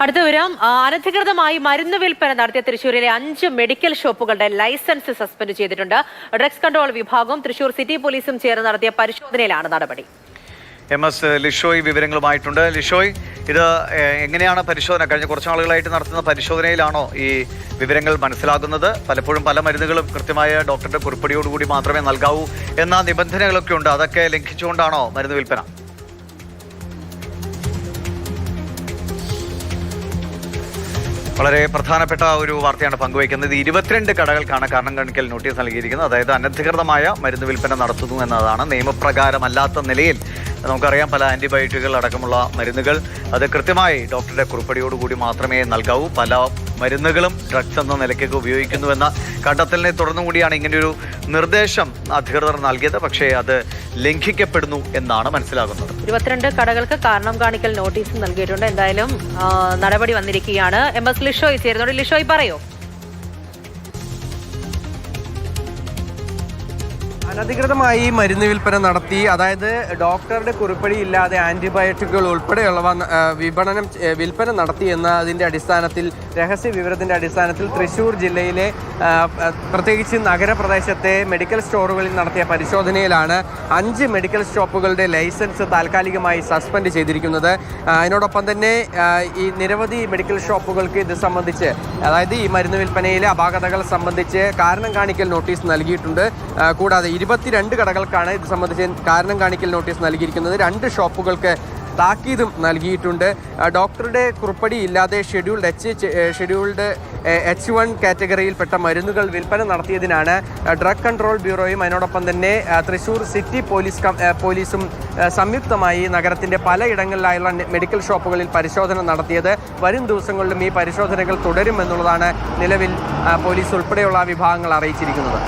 അടുത്ത വിവരം, അനധികൃതമായി മരുന്ന് വിൽപ്പന നടത്തിയ തൃശൂരിലെ 5 മെഡിക്കൽ ഷോപ്പുകളുടെ ലൈസൻസ് സസ്പെൻഡ് ചെയ്തിട്ടുണ്ട്. ഡ്രഗ്സ് കൺട്രോൾ വിഭാഗവും തൃശൂർ സിറ്റി പോലീസും ചേർന്ന് നടത്തിയ പരിശോധനയിലാണ് നടപടി. MS ലിഷോയ് വിവരങ്ങളുമായിട്ടുണ്ട്. ലിഷോയ്, ഇത് എങ്ങനെയാണ് പരിശോധന? കഴിഞ്ഞ കുറച്ച് നാളുകളായിട്ട് നടത്തുന്ന പരിശോധനയിലാണോ ഈ വിവരങ്ങൾ മനസ്സിലാകുന്നത്? പലപ്പോഴും പല മരുന്നുകളും കൃത്യമായ ഡോക്ടറുടെ കുറിപ്പടിയോടുകൂടി മാത്രമേ നൽകാവൂ എന്ന നിബന്ധനകളൊക്കെ ഉണ്ട്. അതൊക്കെ ലംഘിച്ചുകൊണ്ടാണോ മരുന്ന് വിൽപ്പന? വളരെ പ്രധാനപ്പെട്ട ഒരു വാർത്തയാണ് പങ്കുവയ്ക്കുന്നത്. 22 കടകൾക്കാണ് കാരണം കാണിക്കൽ നോട്ടീസ് നൽകിയിരിക്കുന്നത്. അതായത് അനധികൃതമായ മരുന്ന് വിൽപ്പന നടത്തുന്നു എന്നതാണ്. നിയമപ്രകാരമല്ലാത്ത നിലയിൽ നമുക്കറിയാം, പല ആൻറ്റിബയോട്ടിക്കുകൾ അടക്കമുള്ള മരുന്നുകൾ അത് കൃത്യമായി ഡോക്ടറുടെ കുറിപ്പടിയോടുകൂടി മാത്രമേ നൽകാവൂ. പല മരുന്നുകളും ഡ്രഗ്സ് എന്ന നിലയ്ക്കൊക്കെ ഉപയോഗിക്കുന്നുവെന്ന കണ്ടെത്തലിനെ തുടർന്നു കൂടിയാണ് ഇങ്ങനെയൊരു നിർദ്ദേശം അധികൃതർ നൽകിയത്. പക്ഷേ അത് ലംഘിക്കപ്പെടുന്നു എന്നാണ് മനസ്സിലാകുന്നത്. 22 കടകൾക്ക് കാരണം കാണിക്കൽ നോട്ടീസ് നൽകിയിട്ടുണ്ട്. എന്തായാലും നടപടി വന്നിരിക്കുകയാണ്. MS ലിഷോയ് ചേരുന്നുണ്ട്. ലിഷോയ്, പറയൂ. അനധികൃതമായി മരുന്ന് വിൽപ്പന നടത്തി, അതായത് ഡോക്ടറുടെ കുറിപ്പടി ഇല്ലാതെ ആൻറ്റിബയോട്ടിക്കുകൾ ഉൾപ്പെടെയുള്ളവ വിൽപ്പന നടത്തി എന്നതിൻ്റെ അടിസ്ഥാനത്തിൽ, രഹസ്യ വിവരത്തിൻ്റെ അടിസ്ഥാനത്തിൽ തൃശ്ശൂർ ജില്ലയിലെ പ്രത്യേകിച്ച് നഗരപ്രദേശത്തെ മെഡിക്കൽ സ്റ്റോറുകളിൽ നടത്തിയ പരിശോധനയിലാണ് 5 മെഡിക്കൽ ഷോപ്പുകളുടെ ലൈസൻസ് താൽക്കാലികമായി സസ്പെൻഡ് ചെയ്തിരിക്കുന്നത്. അതിനോടൊപ്പം തന്നെ ഈ നിരവധി മെഡിക്കൽ ഷോപ്പുകൾക്ക് ഇത് സംബന്ധിച്ച്, അതായത് ഈ മരുന്ന് വിൽപ്പനയിലെ അപാകതകൾ സംബന്ധിച്ച് കാരണം കാണിക്കൽ നോട്ടീസ് നൽകിയിട്ടുണ്ട്. കൂടാതെ 22 കടകൾക്കാണ് ഇത് സംബന്ധിച്ച് കാരണം കാണിക്കൽ നോട്ടീസ് നൽകിയിരിക്കുന്നത്. 2 ഷോപ്പുകൾക്ക് താക്കീതും നൽകിയിട്ടുണ്ട്. ഡോക്ടറുടെ കുറിപ്പടി ഇല്ലാതെ ഷെഡ്യൂൾഡ് H1 കാറ്റഗറിയിൽപ്പെട്ട മരുന്നുകൾ വിൽപ്പന നടത്തിയതിനാണ് ഡ്രഗ് കൺട്രോൾ ബ്യൂറോയും അതിനോടൊപ്പം തന്നെ തൃശ്ശൂർ സിറ്റി പോലീസും സംയുക്തമായി നഗരത്തിൻ്റെ പലയിടങ്ങളിലായുള്ള മെഡിക്കൽ ഷോപ്പുകളിൽ പരിശോധന നടത്തിയത്. വരും ദിവസങ്ങളിലും ഈ പരിശോധനകൾ തുടരുമെന്നുള്ളതാണ് നിലവിൽ പോലീസ് ഉൾപ്പെടെയുള്ള വിഭാഗങ്ങൾ അറിയിച്ചിരിക്കുന്നത്.